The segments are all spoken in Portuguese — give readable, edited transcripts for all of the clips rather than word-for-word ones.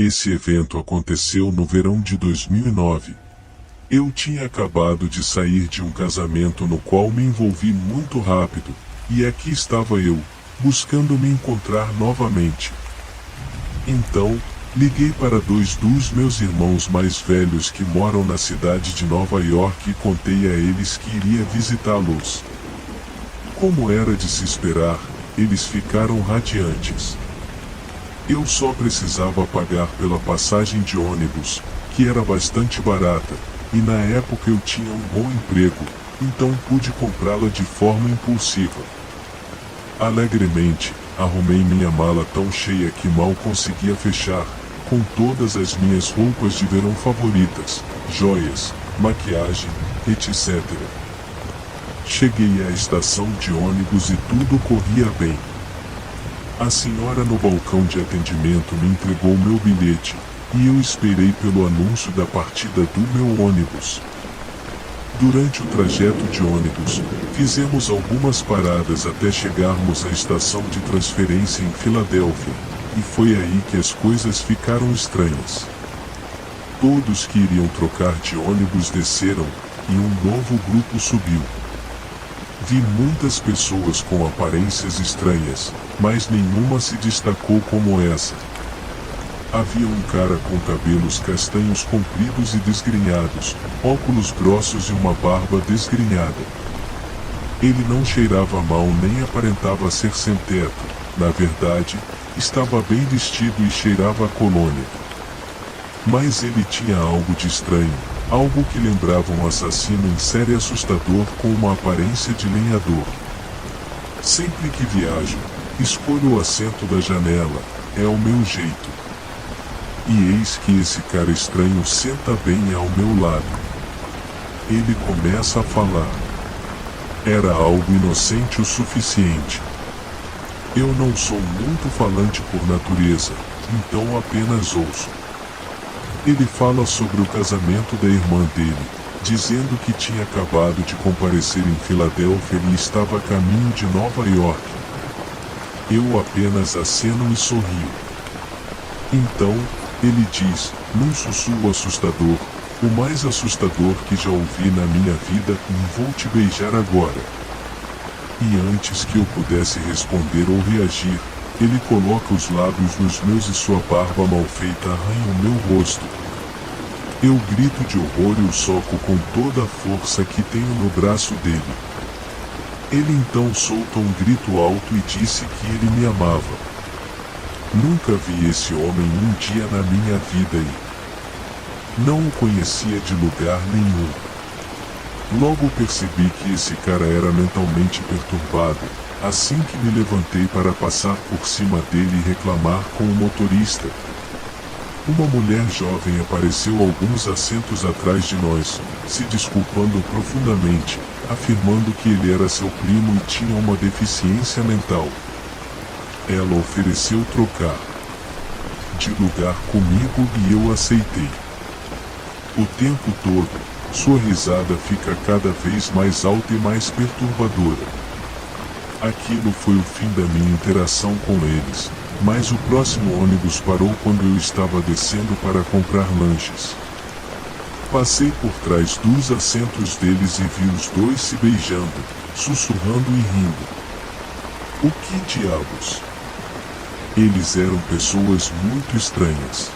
Esse evento aconteceu no verão de 2009. Eu tinha acabado de sair de um casamento no qual me envolvi muito rápido, e aqui estava eu, buscando me encontrar novamente. Então, liguei para dois dos meus irmãos mais velhos que moram na cidade de Nova York e contei a eles que iria visitá-los. Como era de se esperar, eles ficaram radiantes. Eu só precisava pagar pela passagem de ônibus, que era bastante barata, e na época eu tinha um bom emprego, então pude comprá-la de forma impulsiva. Alegremente, arrumei minha mala tão cheia que mal conseguia fechar, com todas as minhas roupas de verão favoritas, joias, maquiagem, etc. Cheguei à estação de ônibus e tudo corria bem. A senhora no balcão de atendimento me entregou meu bilhete, e eu esperei pelo anúncio da partida do meu ônibus. Durante o trajeto de ônibus, fizemos algumas paradas até chegarmos à estação de transferência em Filadélfia, e foi aí que as coisas ficaram estranhas. Todos que iriam trocar de ônibus desceram, e um novo grupo subiu. Vi muitas pessoas com aparências estranhas, mas nenhuma se destacou como essa. Havia um cara com cabelos castanhos compridos e desgrenhados, óculos grossos e uma barba desgrenhada. Ele não cheirava mal nem aparentava ser sem teto, na verdade, estava bem vestido e cheirava a colônia. Mas ele tinha algo de estranho, algo que lembrava um assassino em série assustador com uma aparência de lenhador. Sempre que viajo, escolho o assento da janela, é o meu jeito. E eis que esse cara estranho senta bem ao meu lado. Ele começa a falar. Era algo inocente o suficiente. Eu não sou muito falante por natureza, então apenas ouço. Ele fala sobre o casamento da irmã dele, dizendo que tinha acabado de comparecer em Filadélfia e estava a caminho de Nova York. Eu apenas aceno e sorrio. Então, ele diz, num sussurro assustador, o mais assustador que já ouvi na minha vida, vou te beijar agora. E antes que eu pudesse responder ou reagir, ele coloca os lábios nos meus e sua barba mal feita arranha o meu rosto. Eu grito de horror e o soco com toda a força que tenho no braço dele. Ele então solta um grito alto e disse que ele me amava. Nunca vi esse homem um dia na minha vida e não o conhecia de lugar nenhum. Logo percebi que esse cara era mentalmente perturbado, assim que me levantei para passar por cima dele e reclamar com o motorista. Uma mulher jovem apareceu alguns assentos atrás de nós, se desculpando profundamente, afirmando que ele era seu primo e tinha uma deficiência mental. Ela ofereceu trocar de lugar comigo e eu aceitei. O tempo todo, sua risada fica cada vez mais alta e mais perturbadora. Aquilo foi o fim da minha interação com eles, mas o próximo ônibus parou quando eu estava descendo para comprar lanches. Passei por trás dos assentos deles e vi os dois se beijando, sussurrando e rindo. O que diabos? Eles eram pessoas muito estranhas.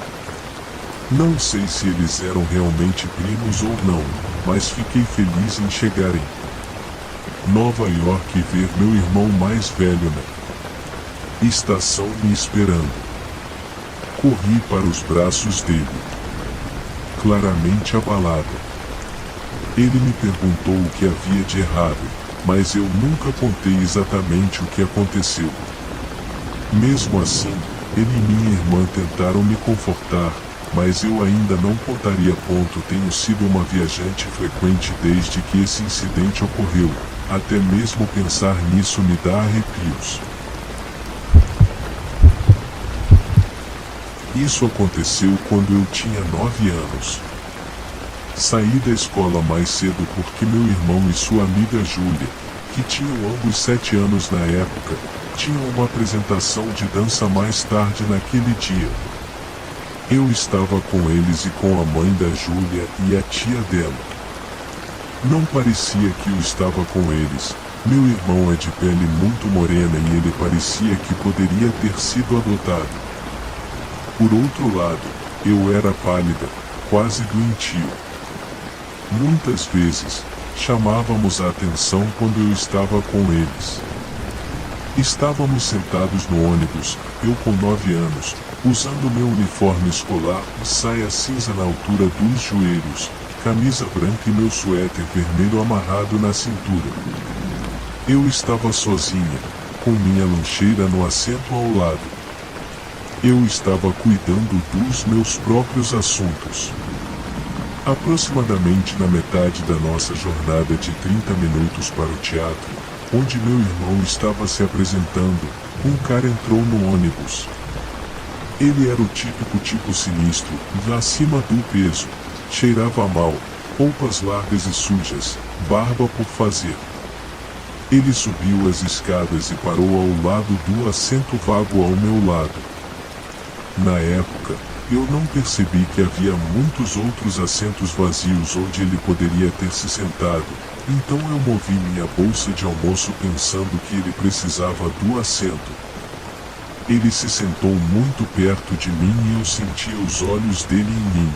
Não sei se eles eram realmente primos ou não, mas fiquei feliz em chegar em Nova York e ver meu irmão mais velho na estação me esperando. Corri para os braços dele, claramente abalado. Ele me perguntou o que havia de errado, mas eu nunca contei exatamente o que aconteceu. Mesmo assim, ele e minha irmã tentaram me confortar, mas eu ainda não contaria. Tenho sido uma viajante frequente desde que esse incidente ocorreu. Até mesmo pensar nisso me dá arrepios. Isso aconteceu quando eu tinha 9 anos. Saí da escola mais cedo porque meu irmão e sua amiga Júlia, que tinham ambos 7 anos na época, tinham uma apresentação de dança mais tarde naquele dia. Eu estava com eles e com a mãe da Júlia e a tia dela. Não parecia que eu estava com eles. Meu irmão é de pele muito morena e ele parecia que poderia ter sido adotado. Por outro lado, eu era pálida, quase doentio. Muitas vezes, chamávamos a atenção quando eu estava com eles. Estávamos sentados no ônibus, eu com 9 anos, usando meu uniforme escolar e saia cinza na altura dos joelhos, camisa branca e meu suéter vermelho amarrado na cintura. Eu estava sozinha, com minha lancheira no assento ao lado. Eu estava cuidando dos meus próprios assuntos. Aproximadamente na metade da nossa jornada de 30 minutos para o teatro, onde meu irmão estava se apresentando, um cara entrou no ônibus. Ele era o típico tipo sinistro, acima do peso, cheirava mal, roupas largas e sujas, barba por fazer. Ele subiu as escadas e parou ao lado do assento vago ao meu lado. Na época, eu não percebi que havia muitos outros assentos vazios onde ele poderia ter se sentado, então eu movi minha bolsa de almoço pensando que ele precisava do assento. Ele se sentou muito perto de mim e eu sentia os olhos dele em mim.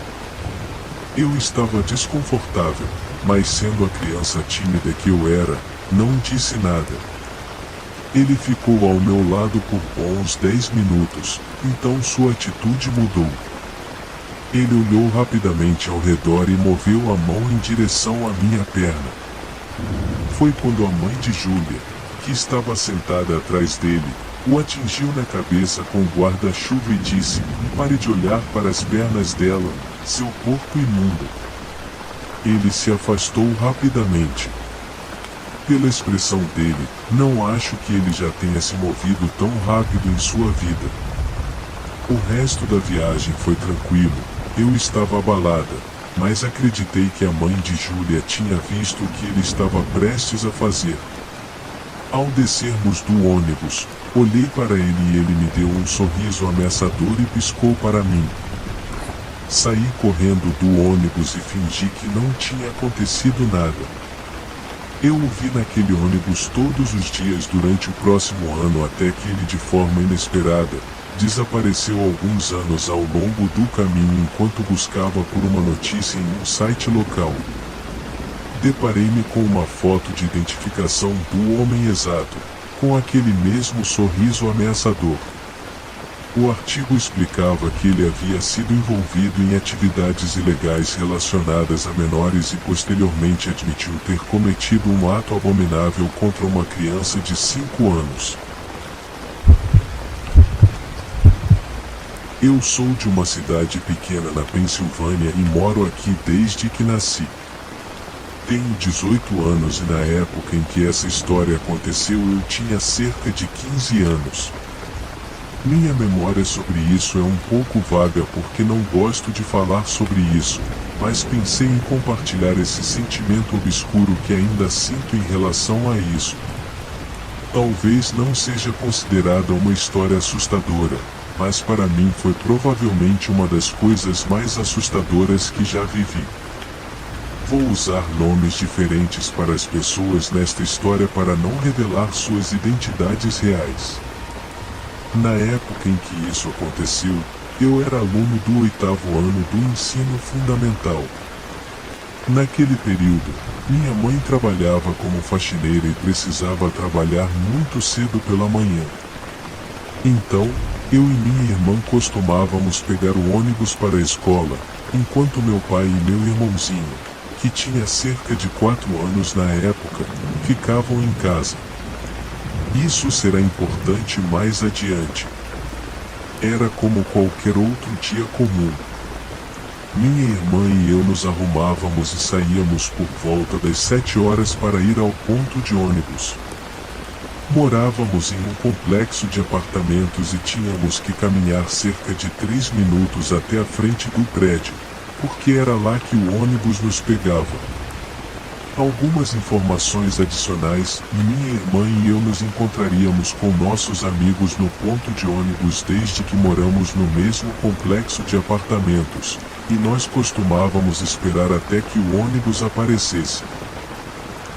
Eu estava desconfortável, mas sendo a criança tímida que eu era, não disse nada. Ele ficou ao meu lado por bons 10 minutos, então sua atitude mudou. Ele olhou rapidamente ao redor e moveu a mão em direção à minha perna. Foi quando a mãe de Júlia, que estava sentada atrás dele, o atingiu na cabeça com o guarda-chuva e disse: "Pare de olhar para as pernas dela, seu porco imundo." Ele se afastou rapidamente. Pela expressão dele, não acho que ele já tenha se movido tão rápido em sua vida. O resto da viagem foi tranquilo, eu estava abalada, mas acreditei que a mãe de Júlia tinha visto o que ele estava prestes a fazer. Ao descermos do ônibus, olhei para ele e ele me deu um sorriso ameaçador e piscou para mim. Saí correndo do ônibus e fingi que não tinha acontecido nada. Eu o vi naquele ônibus todos os dias durante o próximo ano até que ele, de forma inesperada, desapareceu alguns anos ao longo do caminho enquanto buscava por uma notícia em um site local. Deparei-me com uma foto de identificação do homem exato, com aquele mesmo sorriso ameaçador. O artigo explicava que ele havia sido envolvido em atividades ilegais relacionadas a menores e posteriormente admitiu ter cometido um ato abominável contra uma criança de 5 anos. Eu sou de uma cidade pequena na Pensilvânia e moro aqui desde que nasci. Tenho 18 anos e na época em que essa história aconteceu eu tinha cerca de 15 anos. Minha memória sobre isso é um pouco vaga porque não gosto de falar sobre isso, mas pensei em compartilhar esse sentimento obscuro que ainda sinto em relação a isso. Talvez não seja considerada uma história assustadora, mas para mim foi provavelmente uma das coisas mais assustadoras que já vivi. Vou usar nomes diferentes para as pessoas nesta história para não revelar suas identidades reais. Na época em que isso aconteceu, eu era aluno do 8º ano do ensino fundamental. Naquele período, minha mãe trabalhava como faxineira e precisava trabalhar muito cedo pela manhã. Então, eu e minha irmã costumávamos pegar o ônibus para a escola, enquanto meu pai e meu irmãozinho, que tinha cerca de 4 anos na época, ficavam em casa. Isso será importante mais adiante. Era como qualquer outro dia comum. Minha irmã e eu nos arrumávamos e saíamos por volta das 7 horas para ir ao ponto de ônibus. Morávamos em um complexo de apartamentos e tínhamos que caminhar cerca de 3 minutos até a frente do prédio, porque era lá que o ônibus nos pegava. Algumas informações adicionais, e minha irmã e eu nos encontraríamos com nossos amigos no ponto de ônibus desde que moramos no mesmo complexo de apartamentos, e nós costumávamos esperar até que o ônibus aparecesse.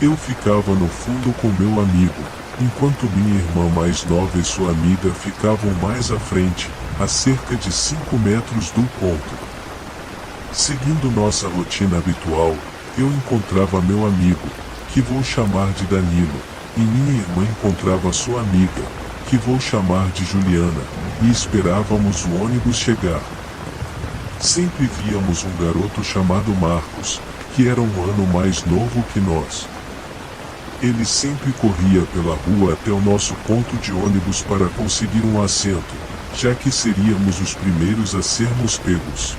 Eu ficava no fundo com meu amigo, enquanto minha irmã mais nova e sua amiga ficavam mais à frente, a cerca de 5 metros do ponto. Seguindo nossa rotina habitual, eu encontrava meu amigo, que vou chamar de Danilo, e minha irmã encontrava sua amiga, que vou chamar de Juliana, e esperávamos o ônibus chegar. Sempre víamos um garoto chamado Marcos, que era um ano mais novo que nós. Ele sempre corria pela rua até o nosso ponto de ônibus para conseguir um assento, já que seríamos os primeiros a sermos pegos.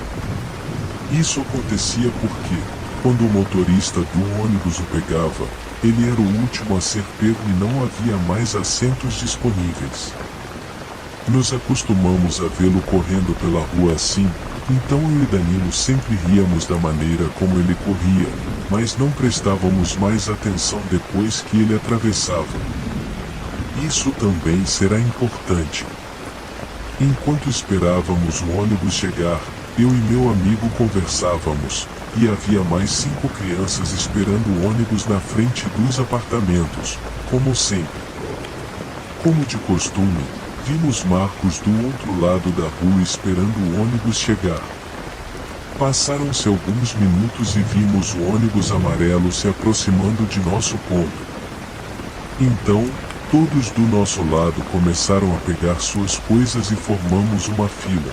Isso acontecia porque, quando o motorista do ônibus o pegava, ele era o último a ser pego e não havia mais assentos disponíveis. Nos acostumamos a vê-lo correndo pela rua assim, então eu e Danilo sempre ríamos da maneira como ele corria, mas não prestávamos mais atenção depois que ele atravessava. Isso também será importante. Enquanto esperávamos o ônibus chegar, eu e meu amigo conversávamos, e havia mais 5 crianças esperando o ônibus na frente dos apartamentos, como sempre. Como de costume, vimos Marcos do outro lado da rua esperando o ônibus chegar. Passaram-se alguns minutos e vimos o ônibus amarelo se aproximando de nosso ponto. Então, todos do nosso lado começaram a pegar suas coisas e formamos uma fila.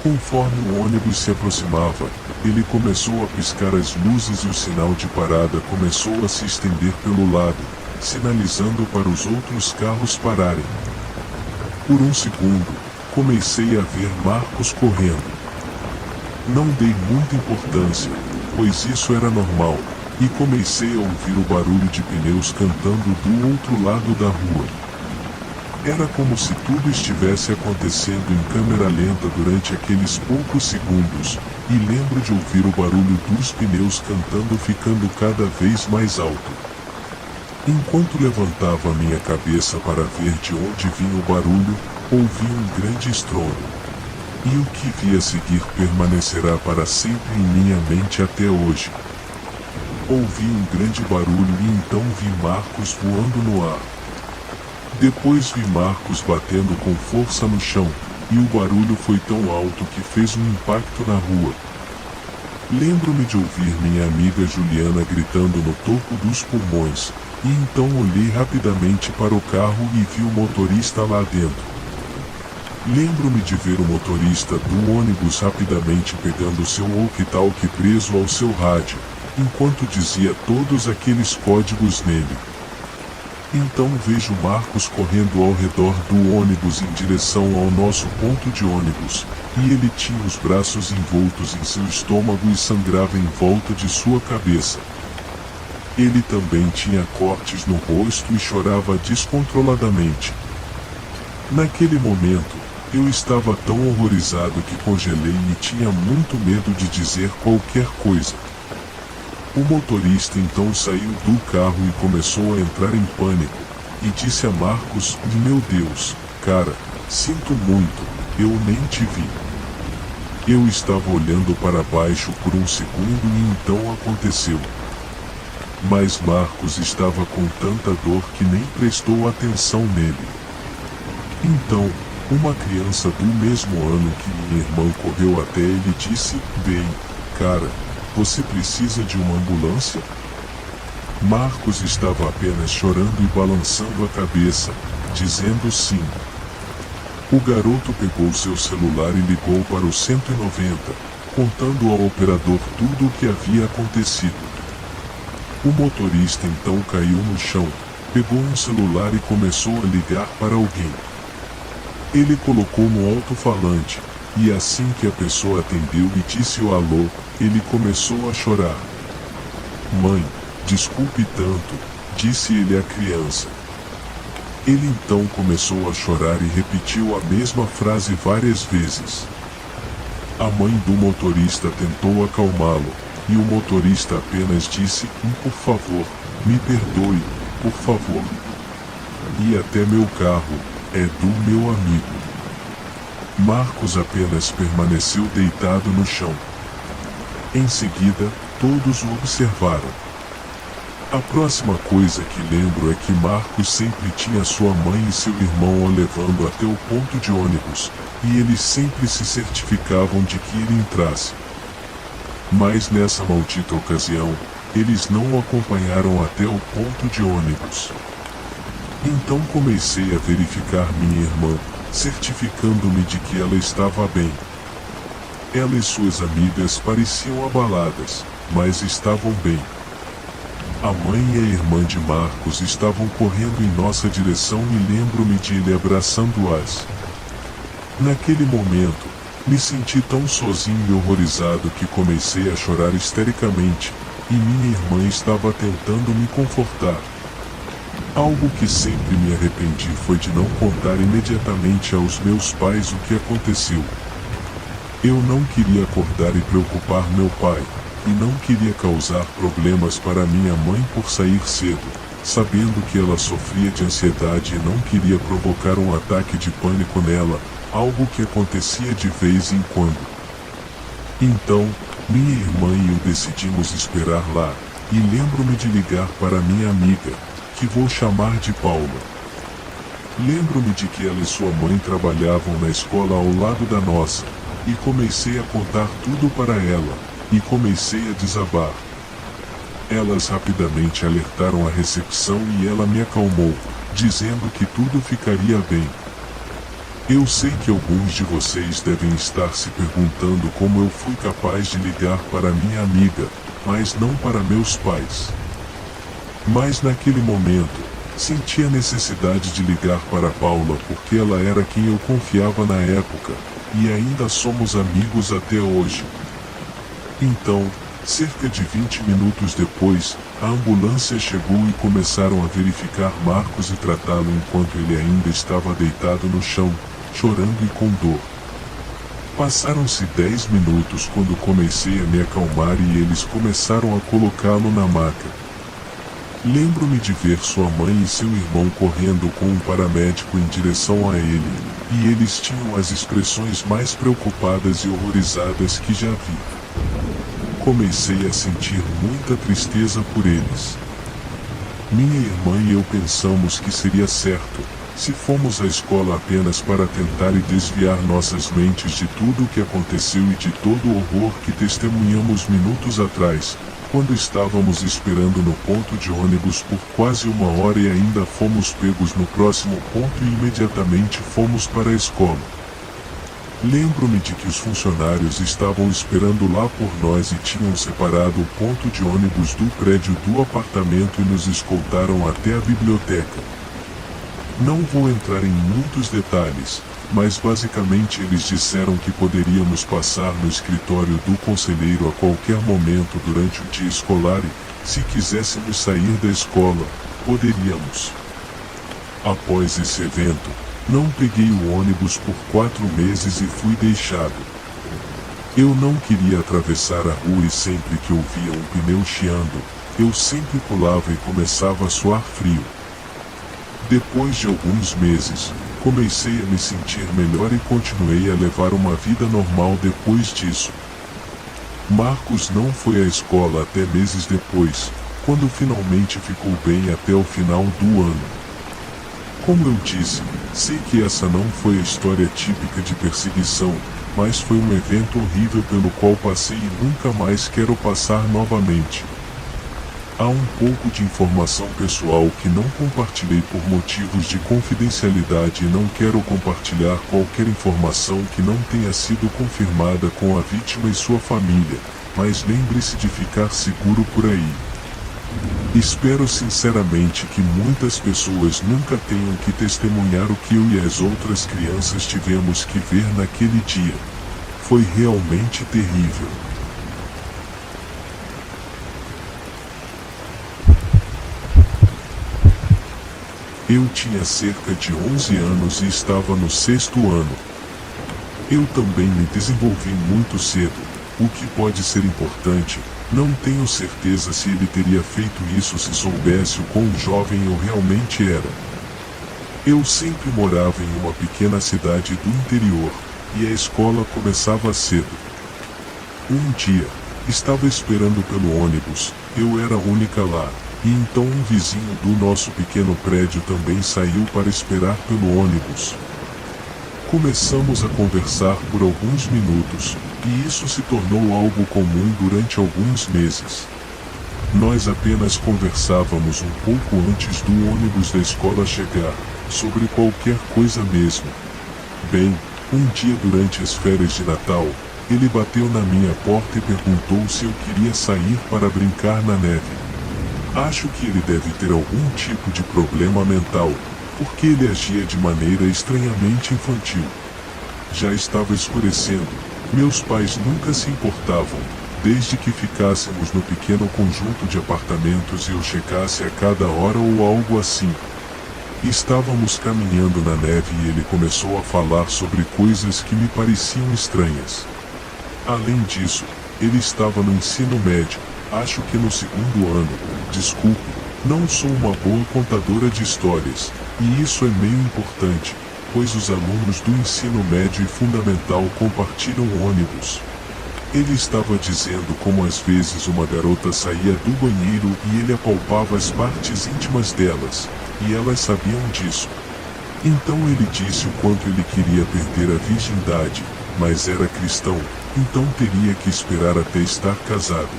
Conforme o ônibus se aproximava, ele começou a piscar as luzes e o sinal de parada começou a se estender pelo lado, sinalizando para os outros carros pararem. Por um segundo, comecei a ver Marcos correndo. Não dei muita importância, pois isso era normal, e comecei a ouvir o barulho de pneus cantando do outro lado da rua. Era como se tudo estivesse acontecendo em câmera lenta durante aqueles poucos segundos, e lembro de ouvir o barulho dos pneus cantando ficando cada vez mais alto. Enquanto levantava minha cabeça para ver de onde vinha o barulho, ouvi um grande estrondo. E o que vi a seguir permanecerá para sempre em minha mente até hoje. Ouvi um grande barulho e então vi Marcos voando no ar. Depois vi Marcos batendo com força no chão, e o barulho foi tão alto que fez um impacto na rua. Lembro-me de ouvir minha amiga Juliana gritando no topo dos pulmões, e então olhei rapidamente para o carro e vi o motorista lá dentro. Lembro-me de ver o motorista do ônibus rapidamente pegando seu walkie-talkie preso ao seu rádio, enquanto dizia todos aqueles códigos nele. Então vejo Marcos correndo ao redor do ônibus em direção ao nosso ponto de ônibus, e ele tinha os braços envoltos em seu estômago e sangrava em volta de sua cabeça. Ele também tinha cortes no rosto e chorava descontroladamente. Naquele momento, eu estava tão horrorizado que congelei e tinha muito medo de dizer qualquer coisa. O motorista então saiu do carro e começou a entrar em pânico, e disse a Marcos: "Meu Deus, cara, sinto muito, eu nem te vi." Eu estava olhando para baixo por um segundo e então aconteceu. Mas Marcos estava com tanta dor que nem prestou atenção nele. Então, uma criança do mesmo ano que minha irmã correu até ele e disse: "Bem, cara, você precisa de uma ambulância?" Marcos estava apenas chorando e balançando a cabeça, dizendo sim. O garoto pegou seu celular e ligou para o 190, contando ao operador tudo o que havia acontecido. O motorista então caiu no chão, pegou um celular e começou a ligar para alguém. Ele colocou no alto-falante, e assim que a pessoa atendeu e disse o alô, ele começou a chorar. "Mãe, desculpe tanto", disse ele à criança. Ele então começou a chorar e repetiu a mesma frase várias vezes. A mãe do motorista tentou acalmá-lo, e o motorista apenas disse por favor, me perdoe, por favor. E até meu carro é do meu amigo. Marcos apenas permaneceu deitado no chão. Em seguida, todos o observaram. A próxima coisa que lembro é que Marcos sempre tinha sua mãe e seu irmão o levando até o ponto de ônibus, e eles sempre se certificavam de que ele entrasse. Mas nessa maldita ocasião, eles não o acompanharam até o ponto de ônibus. Então comecei a verificar minha irmã, certificando-me de que ela estava bem. Ela e suas amigas pareciam abaladas, mas estavam bem. A mãe e a irmã de Marcos estavam correndo em nossa direção e lembro-me de ele abraçando-as. Naquele momento, me senti tão sozinho e horrorizado que comecei a chorar histericamente, e minha irmã estava tentando me confortar. Algo que sempre me arrependi foi de não contar imediatamente aos meus pais o que aconteceu. Eu não queria acordar e preocupar meu pai, e não queria causar problemas para minha mãe por sair cedo, sabendo que ela sofria de ansiedade e não queria provocar um ataque de pânico nela, algo que acontecia de vez em quando. Então, minha irmã e eu decidimos esperar lá, e lembro-me de ligar para minha amiga, que vou chamar de Paula. Lembro-me de que ela e sua mãe trabalhavam na escola ao lado da nossa, e comecei a contar tudo para ela, e comecei a desabar. Elas rapidamente alertaram a recepção e ela me acalmou, dizendo que tudo ficaria bem. Eu sei que alguns de vocês devem estar se perguntando como eu fui capaz de ligar para minha amiga, mas não para meus pais. Mas naquele momento, senti a necessidade de ligar para Paula porque ela era quem eu confiava na época, e ainda somos amigos até hoje. Então, cerca de 20 minutos depois, a ambulância chegou e começaram a verificar Marcos e tratá-lo enquanto ele ainda estava deitado no chão, chorando e com dor. Passaram-se 10 minutos quando comecei a me acalmar e eles começaram a colocá-lo na maca. Lembro-me de ver sua mãe e seu irmão correndo com um paramédico em direção a ele, e eles tinham as expressões mais preocupadas e horrorizadas que já vi. Comecei a sentir muita tristeza por eles. Minha irmã e eu pensamos que seria certo, se fomos à escola apenas para tentar e desviar nossas mentes de tudo o que aconteceu e de todo o horror que testemunhamos minutos atrás, quando estávamos esperando no ponto de ônibus por quase 1 hora e ainda fomos pegos no próximo ponto e imediatamente fomos para a escola. Lembro-me de que os funcionários estavam esperando lá por nós e tinham separado o ponto de ônibus do prédio do apartamento e nos escoltaram até a biblioteca. Não vou entrar em muitos detalhes, mas basicamente eles disseram que poderíamos passar no escritório do conselheiro a qualquer momento durante o dia escolar e, se quiséssemos sair da escola, poderíamos. Após esse evento, não peguei o ônibus por 4 meses e fui deixado. Eu não queria atravessar a rua e sempre que ouvia um pneu chiando, eu sempre pulava e começava a suar frio. Depois de alguns meses, comecei a me sentir melhor e continuei a levar uma vida normal depois disso. Marcos não foi à escola até meses depois, quando finalmente ficou bem até o final do ano. Como eu disse, sei que essa não foi a história típica de perseguição, mas foi um evento horrível pelo qual passei e nunca mais quero passar novamente. Há um pouco de informação pessoal que não compartilhei por motivos de confidencialidade e não quero compartilhar qualquer informação que não tenha sido confirmada com a vítima e sua família, mas lembre-se de ficar seguro por aí. Espero sinceramente que muitas pessoas nunca tenham que testemunhar o que eu e as outras crianças tivemos que ver naquele dia. Foi realmente terrível. Eu tinha cerca de 11 anos e estava no 6º ano. Eu também me desenvolvi muito cedo, o que pode ser importante, Não tenho certeza se ele teria feito isso se soubesse o quão jovem eu realmente era. Eu sempre morava em uma pequena cidade do interior, e a escola começava cedo. Um dia, estava esperando pelo ônibus, eu era a única lá, e então um vizinho do nosso pequeno prédio também saiu para esperar pelo ônibus. Começamos a conversar por alguns minutos, e isso se tornou algo comum durante alguns meses. Nós apenas conversávamos um pouco antes do ônibus da escola chegar, sobre qualquer coisa mesmo. Bem, um dia durante as férias de Natal, ele bateu na minha porta e perguntou se eu queria sair para brincar na neve. Acho que ele deve ter algum tipo de problema mental, porque ele agia de maneira estranhamente infantil. Já estava escurecendo, meus pais nunca se importavam, desde que ficássemos no pequeno conjunto de apartamentos e eu chegasse a cada hora ou algo assim. Estávamos caminhando na neve e ele começou a falar sobre coisas que me pareciam estranhas. Além disso, ele estava no ensino médio, acho que no segundo ano. Desculpe, não sou uma boa contadora de histórias, e isso é meio importante, pois os alunos do ensino médio e fundamental compartilham ônibus. Ele estava dizendo como às vezes uma garota saía do banheiro e ele apalpava as partes íntimas delas, e elas sabiam disso. Então ele disse o quanto ele queria perder a virgindade, mas era cristão, então teria que esperar até estar casado.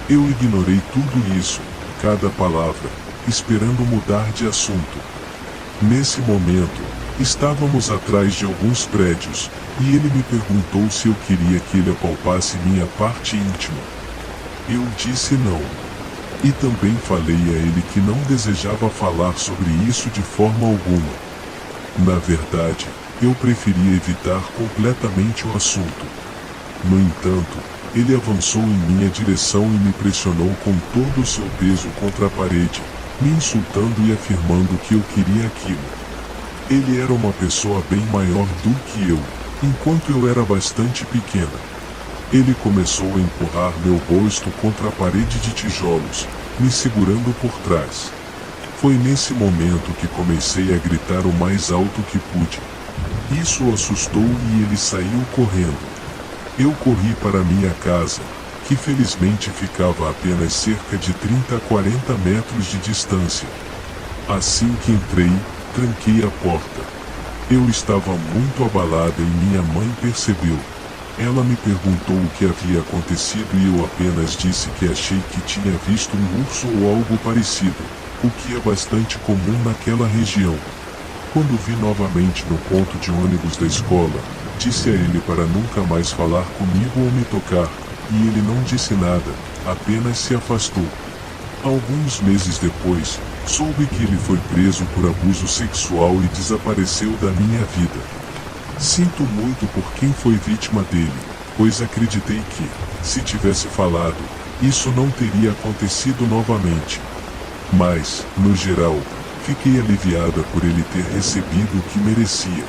Eu ignorei tudo isso, cada palavra, esperando mudar de assunto. Nesse momento, estávamos atrás de alguns prédios, e ele me perguntou se eu queria que ele apalpasse minha parte íntima. Eu disse não. E também falei a ele que não desejava falar sobre isso de forma alguma. Na verdade, eu preferia evitar completamente o assunto. No entanto, ele avançou em minha direção e me pressionou com todo o seu peso contra a parede, me insultando e afirmando que eu queria aquilo. Ele era uma pessoa bem maior do que eu, enquanto eu era bastante pequena. Ele começou a empurrar meu rosto contra a parede de tijolos, me segurando por trás. Foi nesse momento que comecei a gritar o mais alto que pude. Isso o assustou e ele saiu correndo. Eu corri para minha casa, que felizmente ficava a apenas cerca de 30 a 40 metros de distância. Assim que entrei, tranquei a porta. Eu estava muito abalada e minha mãe percebeu. Ela me perguntou o que havia acontecido e eu apenas disse que achei que tinha visto um urso ou algo parecido, o que é bastante comum naquela região. Quando vi novamente no ponto de ônibus da escola, disse a ele para nunca mais falar comigo ou me tocar, e ele não disse nada, apenas se afastou. Alguns meses depois, soube que ele foi preso por abuso sexual e desapareceu da minha vida. Sinto muito por quem foi vítima dele, pois acreditei que, se tivesse falado, isso não teria acontecido novamente. Mas, no geral, fiquei aliviada por ele ter recebido o que merecia.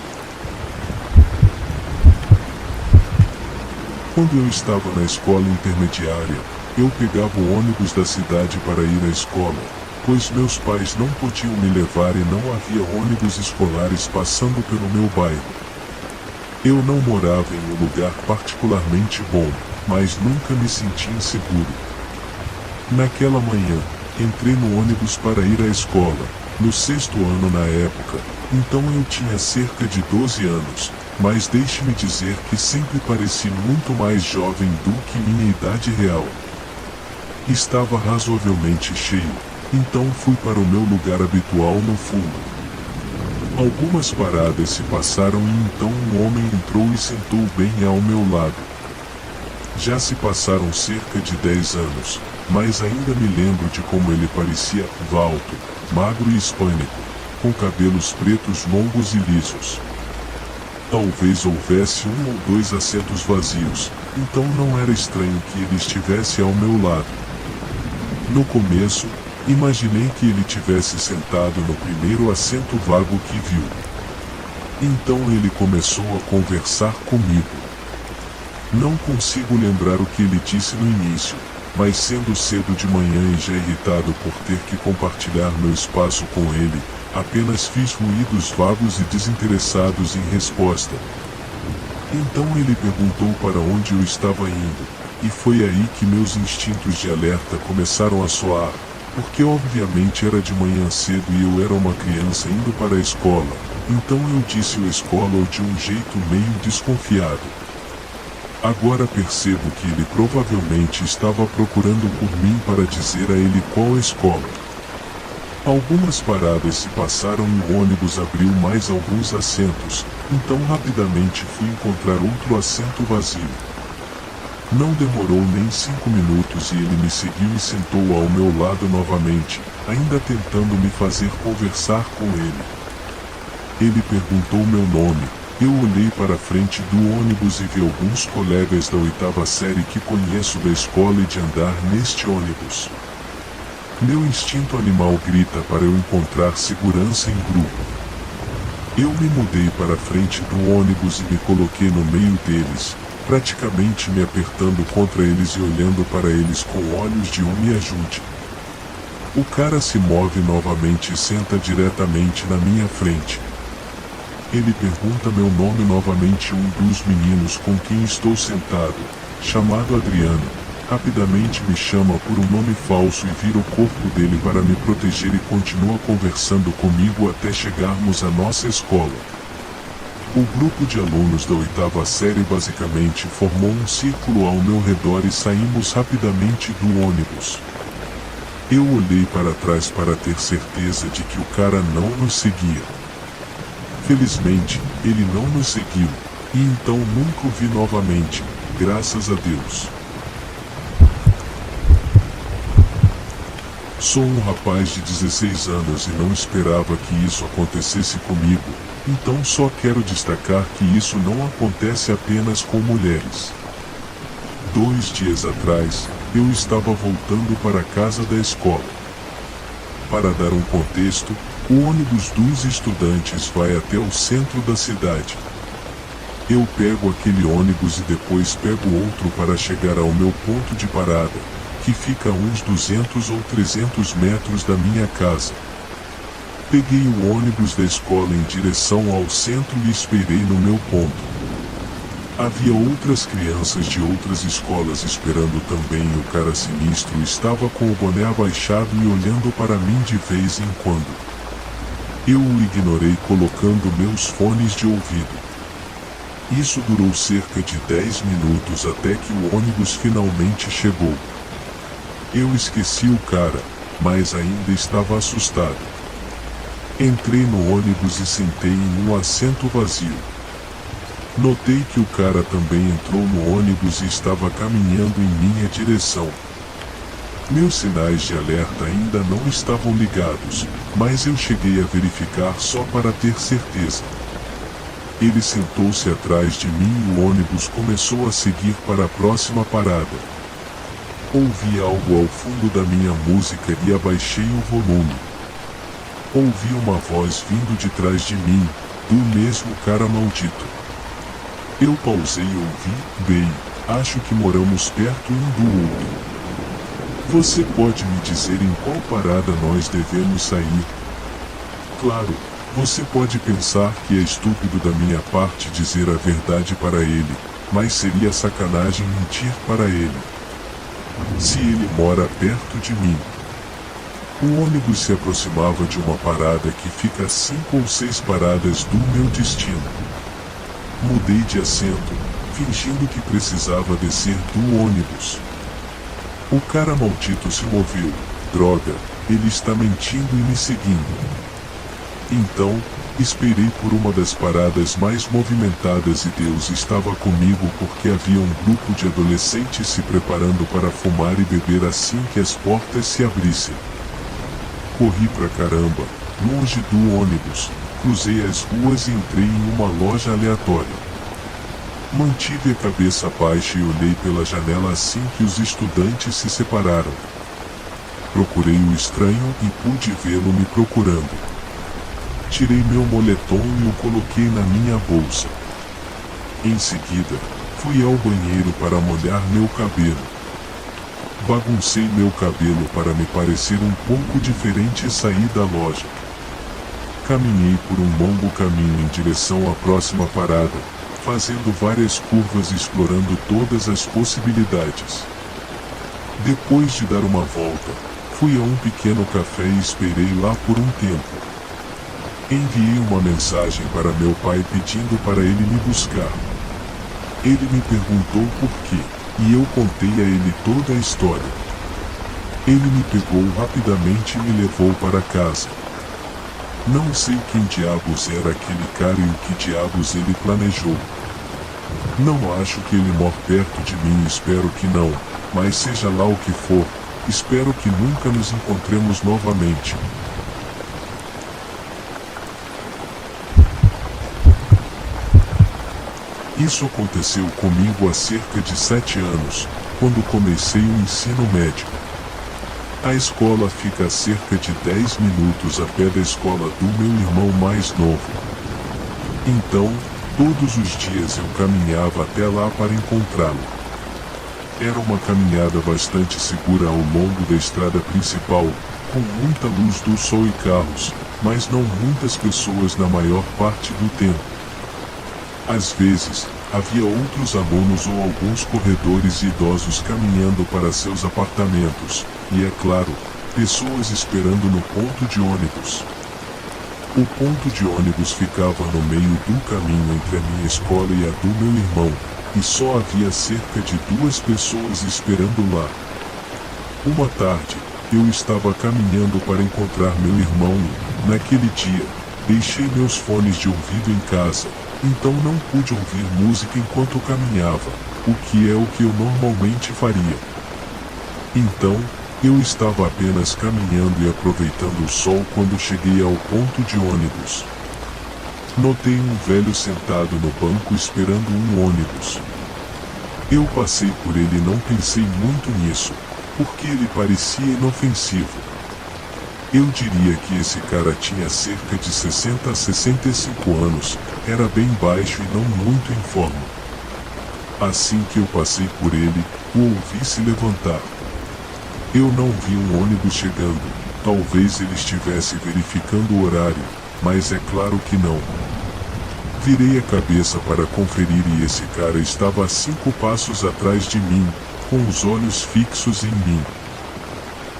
Quando eu estava na escola intermediária, eu pegava o ônibus da cidade para ir à escola, pois meus pais não podiam me levar e não havia ônibus escolares passando pelo meu bairro. Eu não morava em um lugar particularmente bom, mas nunca me senti inseguro. Naquela manhã, entrei no ônibus para ir à escola, no 6º ano na época, então eu tinha cerca de 12 anos, mas deixe-me dizer que sempre pareci muito mais jovem do que minha idade real. Estava razoavelmente cheio, então fui para o meu lugar habitual no fundo. Algumas paradas se passaram e então um homem entrou e sentou bem ao meu lado. Já se passaram cerca de 10 anos, mas ainda me lembro de como ele parecia alto, magro e hispânico, com cabelos pretos longos e lisos. Talvez houvesse um ou dois assentos vazios, então não era estranho que ele estivesse ao meu lado. No começo, imaginei que ele tivesse sentado no primeiro assento vago que viu. Então ele começou a conversar comigo. Não consigo lembrar o que ele disse no início, mas sendo cedo de manhã e já irritado por ter que compartilhar meu espaço com ele, apenas fiz ruídos vagos e desinteressados em resposta. Então ele perguntou para onde eu estava indo, e foi aí que meus instintos de alerta começaram a soar, porque obviamente era de manhã cedo e eu era uma criança indo para a escola, então eu disse a escola de um jeito meio desconfiado. Agora percebo que ele provavelmente estava procurando por mim para dizer a ele qual a escola. Algumas paradas se passaram e o ônibus abriu mais alguns assentos, então rapidamente fui encontrar outro assento vazio. Não demorou nem 5 minutos e ele me seguiu e sentou ao meu lado novamente, ainda tentando me fazer conversar com ele. Ele perguntou meu nome. Eu olhei para a frente do ônibus e vi alguns colegas da 8ª série que conheço da escola e de andar neste ônibus. Meu instinto animal grita para eu encontrar segurança em grupo. Eu me mudei para a frente do ônibus e me coloquei no meio deles, praticamente me apertando contra eles e olhando para eles com olhos de me ajude. O cara se move novamente e senta diretamente na minha frente. Ele pergunta meu nome novamente. Um dos meninos com quem estou sentado, chamado Adriano, rapidamente me chama por um nome falso e vira o corpo dele para me proteger e continua conversando comigo até chegarmos à nossa escola. O grupo de alunos da 8ª série basicamente formou um círculo ao meu redor e saímos rapidamente do ônibus. Eu olhei para trás para ter certeza de que o cara não nos seguia. Felizmente, ele não nos seguiu, e então nunca o vi novamente, graças a Deus. Sou um rapaz de 16 anos e não esperava que isso acontecesse comigo, então só quero destacar que isso não acontece apenas com mulheres. 2 dias atrás, eu estava voltando para a casa da escola. Para dar um contexto, o ônibus dos estudantes vai até o centro da cidade. Eu pego aquele ônibus e depois pego outro para chegar ao meu ponto de parada, que fica a uns 200 ou 300 metros da minha casa. Peguei o ônibus da escola em direção ao centro e esperei no meu ponto. Havia outras crianças de outras escolas esperando também e o cara sinistro estava com o boné abaixado e olhando para mim de vez em quando. Eu o ignorei colocando meus fones de ouvido. Isso durou cerca de 10 minutos até que o ônibus finalmente chegou. Eu esqueci o cara, mas ainda estava assustado. Entrei no ônibus e sentei em um assento vazio. Notei que o cara também entrou no ônibus e estava caminhando em minha direção. Meus sinais de alerta ainda não estavam ligados, mas eu cheguei a verificar só para ter certeza. Ele sentou-se atrás de mim e o ônibus começou a seguir para a próxima parada. Ouvi algo ao fundo da minha música e abaixei o volume. Ouvi uma voz vindo de trás de mim, do mesmo cara maldito. Eu pausei e ouvi: bem, acho que moramos perto um do outro. Você pode me dizer em qual parada nós devemos sair? Claro, você pode pensar que é estúpido da minha parte dizer a verdade para ele, mas seria sacanagem mentir para ele. Se ele mora perto de mim. O ônibus se aproximava de uma parada que fica a 5 ou 6 paradas do meu destino. Mudei de assento, fingindo que precisava descer do ônibus. O cara maldito se moveu. Droga, ele está mentindo e me seguindo. Então, esperei por uma das paradas mais movimentadas e Deus estava comigo porque havia um grupo de adolescentes se preparando para fumar e beber assim que as portas se abrissem. Corri pra caramba, longe do ônibus, cruzei as ruas e entrei em uma loja aleatória. Mantive a cabeça baixa e olhei pela janela assim que os estudantes se separaram. Procurei o estranho e pude vê-lo me procurando. Tirei meu moletom e o coloquei na minha bolsa. Em seguida, fui ao banheiro para molhar meu cabelo. Baguncei meu cabelo para me parecer um pouco diferente e saí da loja. Caminhei por um longo caminho em direção à próxima parada, fazendo várias curvas e explorando todas as possibilidades. Depois de dar uma volta, fui a um pequeno café e esperei lá por um tempo. Enviei uma mensagem para meu pai pedindo para ele me buscar. Ele me perguntou por quê, e eu contei a ele toda a história. Ele me pegou rapidamente e me levou para casa. Não sei quem diabos era aquele cara e o que diabos ele planejou. Não acho que ele mora perto de mim, espero que não, mas seja lá o que for, espero que nunca nos encontremos novamente. Isso aconteceu comigo há cerca de 7 anos, quando comecei o ensino médio. A escola fica a cerca de 10 minutos a pé da escola do meu irmão mais novo. Então, todos os dias eu caminhava até lá para encontrá-lo. Era uma caminhada bastante segura ao longo da estrada principal, com muita luz do sol e carros, mas não muitas pessoas na maior parte do tempo. Às vezes, havia outros alunos ou alguns corredores e idosos caminhando para seus apartamentos, e é claro, pessoas esperando no ponto de ônibus. O ponto de ônibus ficava no meio do caminho entre a minha escola e a do meu irmão, e só havia cerca de 2 pessoas esperando lá. Uma tarde, eu estava caminhando para encontrar meu irmão e, naquele dia, deixei meus fones de ouvido em casa, então não pude ouvir música enquanto caminhava, o que é o que eu normalmente faria. Então, eu estava apenas caminhando e aproveitando o sol quando cheguei ao ponto de ônibus. Notei um velho sentado no banco esperando um ônibus. Eu passei por ele e não pensei muito nisso, porque ele parecia inofensivo. Eu diria que esse cara tinha cerca de 60 a 65 anos, era bem baixo e não muito em forma. Assim que eu passei por ele, o ouvi se levantar. Eu não vi um ônibus chegando, talvez ele estivesse verificando o horário, mas é claro que não. Virei a cabeça para conferir e esse cara estava a 5 passos atrás de mim, com os olhos fixos em mim.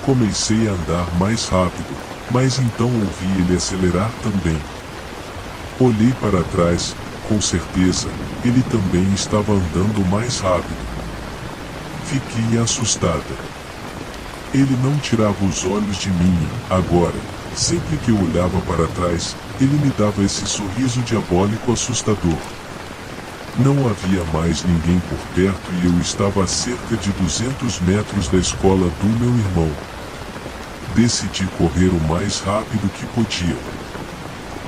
Comecei a andar mais rápido, mas então ouvi ele acelerar também. Olhei para trás, com certeza, ele também estava andando mais rápido. Fiquei assustada. Ele não tirava os olhos de mim, agora, sempre que eu olhava para trás, ele me dava esse sorriso diabólico assustador. Não havia mais ninguém por perto e eu estava a cerca de 200 metros da escola do meu irmão. Decidi correr o mais rápido que podia.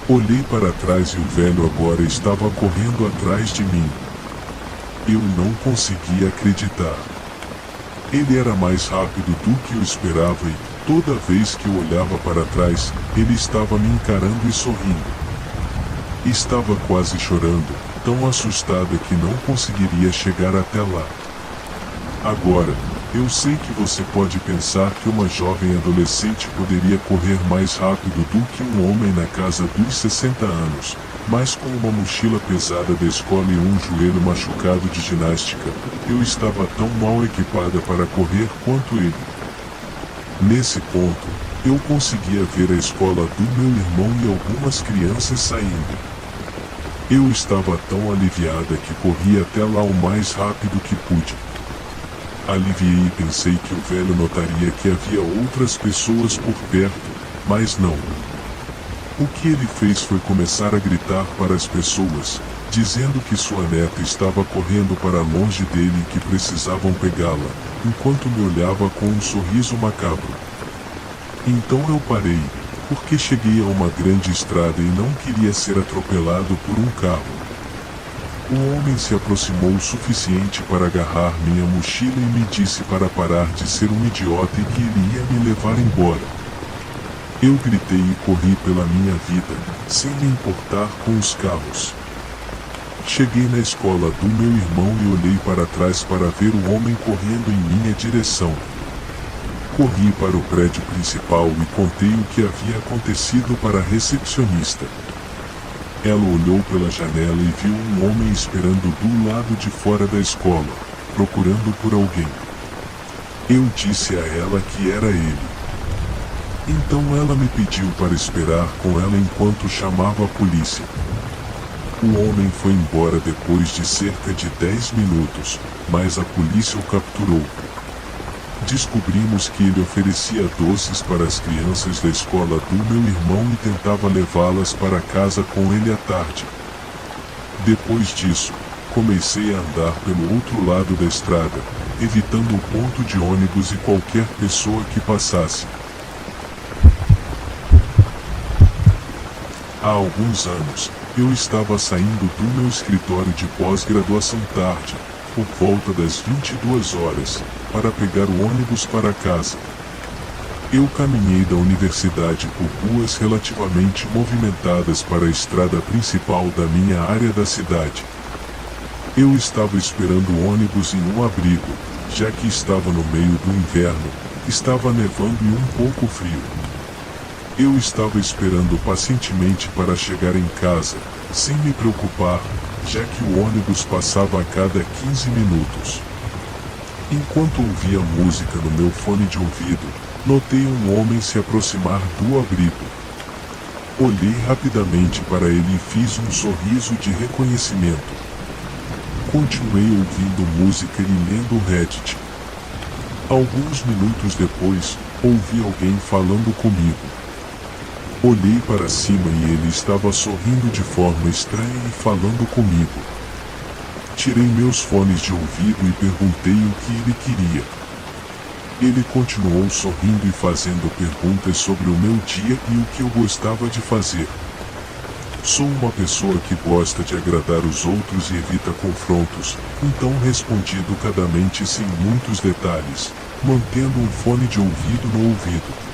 Olhei para trás e o velho agora estava correndo atrás de mim. Eu não conseguia acreditar. Ele era mais rápido do que eu esperava e, toda vez que eu olhava para trás, ele estava me encarando e sorrindo. Estava quase chorando, tão assustada que não conseguiria chegar até lá. Agora, eu sei que você pode pensar que uma jovem adolescente poderia correr mais rápido do que um homem na casa dos 60 anos, mas com uma mochila pesada da escola e um joelho machucado de ginástica, eu estava tão mal equipada para correr quanto ele. Nesse ponto, eu conseguia ver a escola do meu irmão e algumas crianças saindo. Eu estava tão aliviada que corri até lá o mais rápido que pude. Aliviei e pensei que o velho notaria que havia outras pessoas por perto, mas não. O que ele fez foi começar a gritar para as pessoas, dizendo que sua neta estava correndo para longe dele e que precisavam pegá-la, enquanto me olhava com um sorriso macabro. Então eu parei, porque cheguei a uma grande estrada e não queria ser atropelado por um carro. O homem se aproximou o suficiente para agarrar minha mochila e me disse para parar de ser um idiota e que ele ia me levar embora. Eu gritei e corri pela minha vida, sem me importar com os carros. Cheguei na escola do meu irmão e olhei para trás para ver o homem correndo em minha direção. Corri para o prédio principal e contei o que havia acontecido para a recepcionista. Ela olhou pela janela e viu um homem esperando do lado de fora da escola, procurando por alguém. Eu disse a ela que era ele. Então ela me pediu para esperar com ela enquanto chamava a polícia. O homem foi embora depois de cerca de 10 minutos, mas a polícia o capturou. Descobrimos que ele oferecia doces para as crianças da escola do meu irmão e tentava levá-las para casa com ele à tarde. Depois disso, comecei a andar pelo outro lado da estrada, evitando o ponto de ônibus e qualquer pessoa que passasse. Há alguns anos, eu estava saindo do meu escritório de pós-graduação tarde, por volta das 22 horas, para pegar o ônibus para casa. Eu caminhei da universidade por ruas relativamente movimentadas para a estrada principal da minha área da cidade. Eu estava esperando o ônibus em um abrigo, já que estava no meio do inverno, estava nevando e um pouco frio. Eu estava esperando pacientemente para chegar em casa, sem me preocupar, já que o ônibus passava a cada 15 minutos. Enquanto ouvia música no meu fone de ouvido, notei um homem se aproximar do abrigo. Olhei rapidamente para ele e fiz um sorriso de reconhecimento. Continuei ouvindo música e lendo o Reddit. Alguns minutos depois, ouvi alguém falando comigo. Olhei para cima e ele estava sorrindo de forma estranha e falando comigo. Tirei meus fones de ouvido e perguntei o que ele queria. Ele continuou sorrindo e fazendo perguntas sobre o meu dia e o que eu gostava de fazer. Sou uma pessoa que gosta de agradar os outros e evita confrontos, então respondi educadamente sem muitos detalhes, mantendo um fone de ouvido no ouvido.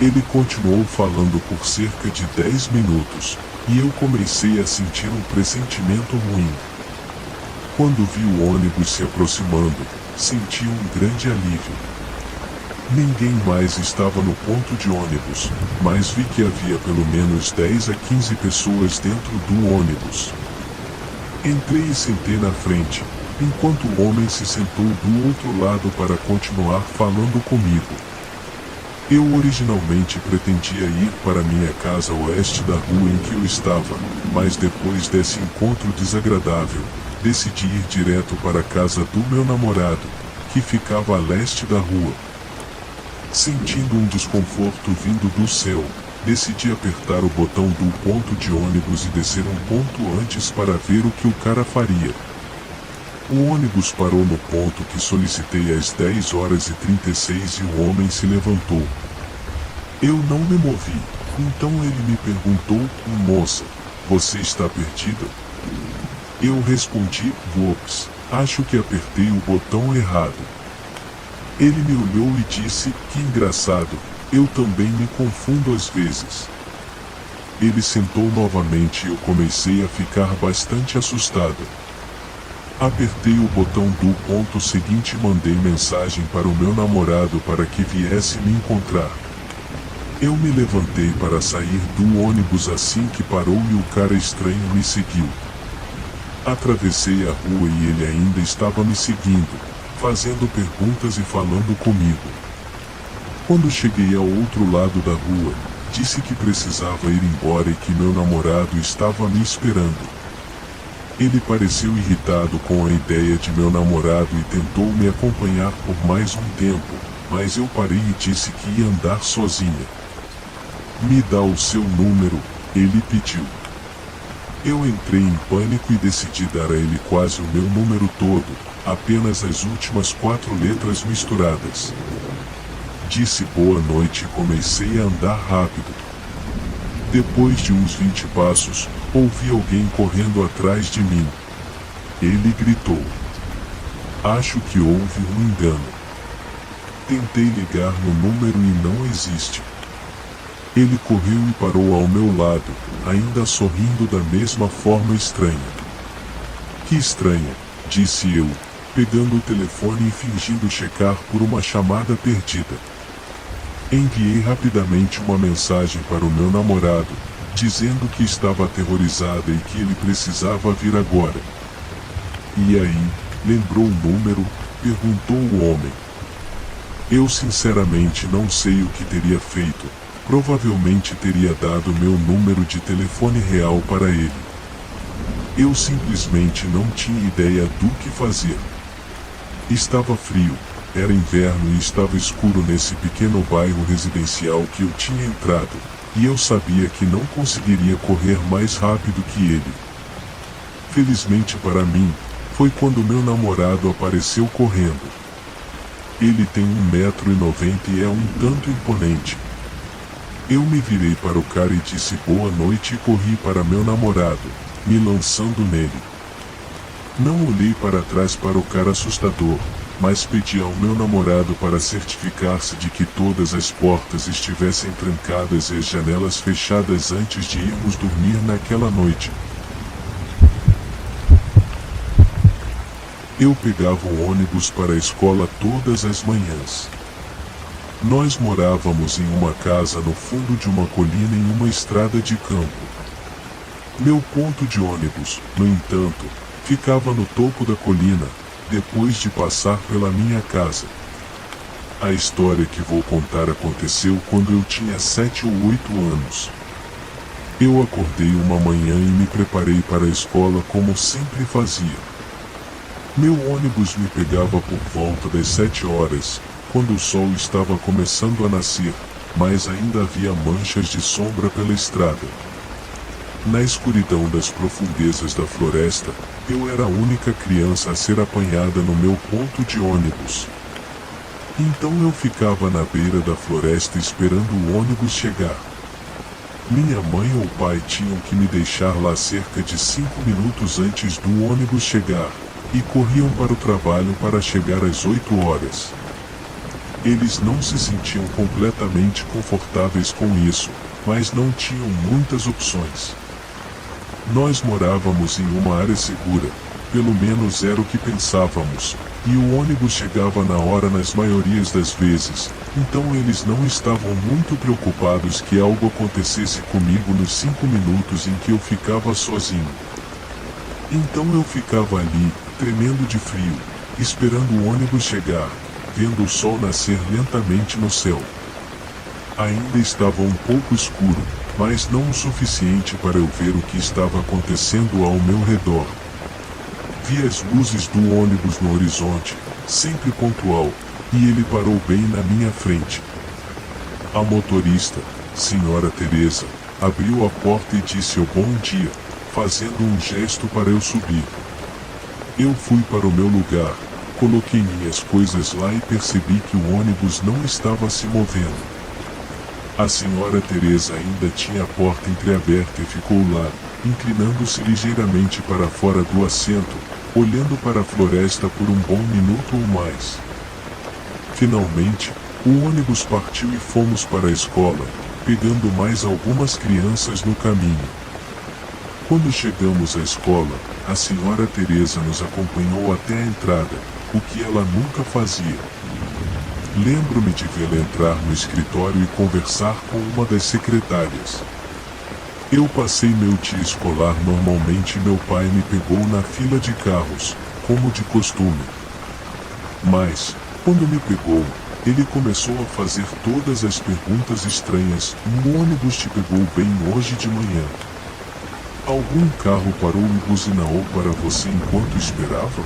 Ele continuou falando por cerca de 10 minutos, e eu comecei a sentir um pressentimento ruim. Quando vi o ônibus se aproximando, senti um grande alívio. Ninguém mais estava no ponto de ônibus, mas vi que havia pelo menos 10 a 15 pessoas dentro do ônibus. Entrei e sentei na frente, enquanto o homem se sentou do outro lado para continuar falando comigo. Eu originalmente pretendia ir para minha casa a oeste da rua em que eu estava, mas depois desse encontro desagradável, decidi ir direto para a casa do meu namorado, que ficava a leste da rua. Sentindo um desconforto vindo do céu, decidi apertar o botão do ponto de ônibus e descer um ponto antes para ver o que o cara faria. O ônibus parou no ponto que solicitei às 10 horas e 36 e o homem se levantou. Eu não me movi, então ele me perguntou, moça, você está perdida? Eu respondi, ups, acho que apertei o botão errado. Ele me olhou e disse, que engraçado, eu também me confundo às vezes. Ele sentou novamente e eu comecei a ficar bastante assustado. Apertei o botão do ponto seguinte e mandei mensagem para o meu namorado para que viesse me encontrar. Eu me levantei para sair do ônibus assim que parou e o cara estranho me seguiu. Atravessei a rua e ele ainda estava me seguindo, fazendo perguntas e falando comigo. Quando cheguei ao outro lado da rua, disse que precisava ir embora e que meu namorado estava me esperando. Ele pareceu irritado com a ideia de meu namorado e tentou me acompanhar por mais um tempo, mas eu parei e disse que ia andar sozinha. Me dá o seu número, ele pediu. Eu entrei em pânico e decidi dar a ele quase o meu número todo, apenas as últimas 4 letras misturadas. Disse boa noite e comecei a andar rápido. Depois de uns 20 passos, ouvi alguém correndo atrás de mim. Ele gritou. Acho que houve um engano. Tentei ligar no número e não existe. Ele correu e parou ao meu lado, ainda sorrindo da mesma forma estranha. Que estranha, disse eu, pegando o telefone e fingindo checar por uma chamada perdida. Enviei rapidamente uma mensagem para o meu namorado, dizendo que estava aterrorizada e que ele precisava vir agora. "E aí, lembrou o número?", perguntou o homem. Eu sinceramente não sei o que teria feito. Provavelmente teria dado meu número de telefone real para ele. Eu simplesmente não tinha ideia do que fazer. Estava frio, era inverno e estava escuro nesse pequeno bairro residencial que eu tinha entrado, e eu sabia que não conseguiria correr mais rápido que ele. Felizmente para mim, foi quando meu namorado apareceu correndo. Ele tem 1,90 m e é um tanto imponente. Eu me virei para o cara e disse boa noite e corri para meu namorado, me lançando nele. Não olhei para trás para o cara assustador, mas pedi ao meu namorado para certificar-se de que todas as portas estivessem trancadas e as janelas fechadas antes de irmos dormir naquela noite. Eu pegava o ônibus para a escola todas as manhãs. Nós morávamos em uma casa no fundo de uma colina em uma estrada de campo. Meu ponto de ônibus, no entanto, ficava no topo da colina, depois de passar pela minha casa. A história que vou contar aconteceu quando eu tinha 7 ou 8 anos. Eu acordei uma manhã e me preparei para a escola como sempre fazia. Meu ônibus me pegava por volta das 7 horas, quando o sol estava começando a nascer, mas ainda havia manchas de sombra pela estrada. Na escuridão das profundezas da floresta, eu era a única criança a ser apanhada no meu ponto de ônibus. Então eu ficava na beira da floresta esperando o ônibus chegar. Minha mãe ou pai tinham que me deixar lá cerca de 5 minutos antes do ônibus chegar, e corriam para o trabalho para chegar às 8 horas. Eles não se sentiam completamente confortáveis com isso, mas não tinham muitas opções. Nós morávamos em uma área segura, pelo menos era o que pensávamos, e o ônibus chegava na hora nas maiorias das vezes, então eles não estavam muito preocupados que algo acontecesse comigo nos 5 minutos em que eu ficava sozinho. Então eu ficava ali, tremendo de frio, esperando o ônibus chegar, vendo o sol nascer lentamente no céu. Ainda estava um pouco escuro, mas não o suficiente para eu ver o que estava acontecendo ao meu redor. Vi as luzes do ônibus no horizonte, sempre pontual, e ele parou bem na minha frente. A motorista, Senhora Teresa, abriu a porta e disse o bom dia, fazendo um gesto para eu subir. Eu fui para o meu lugar, coloquei minhas coisas lá e percebi que o ônibus não estava se movendo. A Senhora Teresa ainda tinha a porta entreaberta e ficou lá, inclinando-se ligeiramente para fora do assento, olhando para a floresta por um bom minuto ou mais. Finalmente, o ônibus partiu e fomos para a escola, pegando mais algumas crianças no caminho. Quando chegamos à escola, a Senhora Teresa nos acompanhou até a entrada, o que ela nunca fazia. Lembro-me de vê-la entrar no escritório e conversar com uma das secretárias. Eu passei meu dia escolar normalmente e meu pai me pegou na fila de carros, como de costume. Mas, quando me pegou, ele começou a fazer todas as perguntas estranhas. "Um ônibus te pegou bem hoje de manhã? Algum carro parou e buzinou para você enquanto esperava?"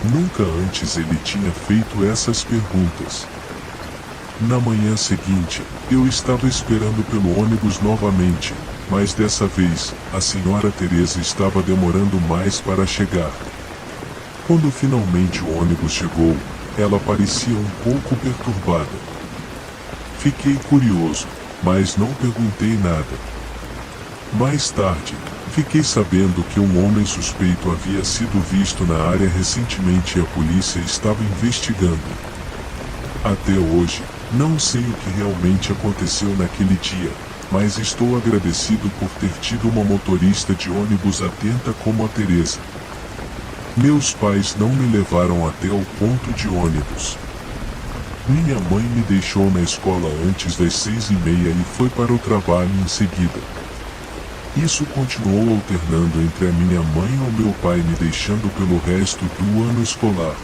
Nunca antes ele tinha feito essas perguntas. Na manhã seguinte, eu estava esperando pelo ônibus novamente, mas dessa vez, a Senhora Teresa estava demorando mais para chegar. Quando finalmente o ônibus chegou, ela parecia um pouco perturbada. Fiquei curioso, mas não perguntei nada. Mais tarde, fiquei sabendo que um homem suspeito havia sido visto na área recentemente e a polícia estava investigando. Até hoje, não sei o que realmente aconteceu naquele dia, mas estou agradecido por ter tido uma motorista de ônibus atenta como a Teresa. Meus pais não me levaram até o ponto de ônibus. Minha mãe me deixou na escola antes das 6h30 e foi para o trabalho em seguida. Isso continuou alternando entre a minha mãe ou meu pai me deixando pelo resto do ano escolar.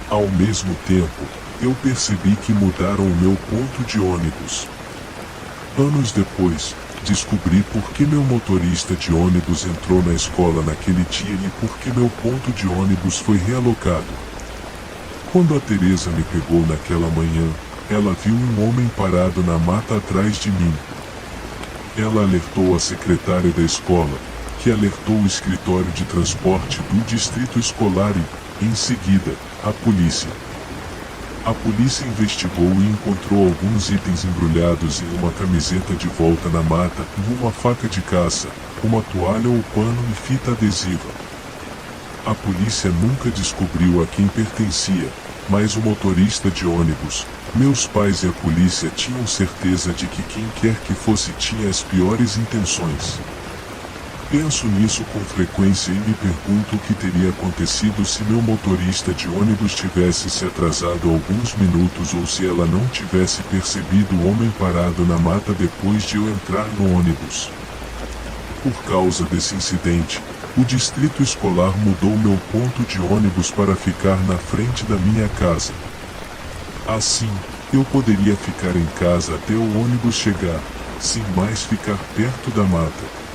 Ao mesmo tempo, eu percebi que mudaram o meu ponto de ônibus. Anos depois, descobri por que meu motorista de ônibus entrou na escola naquele dia e por que meu ponto de ônibus foi realocado. Quando a Teresa me pegou naquela manhã, ela viu um homem parado na mata atrás de mim. Ela alertou a secretária da escola, que alertou o escritório de transporte do distrito escolar e, em seguida, a polícia. A polícia investigou e encontrou alguns itens embrulhados em uma camiseta de volta na mata, uma faca de caça, uma toalha ou pano e fita adesiva. A polícia nunca descobriu a quem pertencia, mas o motorista de ônibus, meus pais e a polícia tinham certeza de que quem quer que fosse tinha as piores intenções. Penso nisso com frequência e me pergunto o que teria acontecido se meu motorista de ônibus tivesse se atrasado alguns minutos ou se ela não tivesse percebido o homem parado na mata depois de eu entrar no ônibus. Por causa desse incidente, o distrito escolar mudou meu ponto de ônibus para ficar na frente da minha casa. Assim, eu poderia ficar em casa até o ônibus chegar, sem mais ficar perto da mata.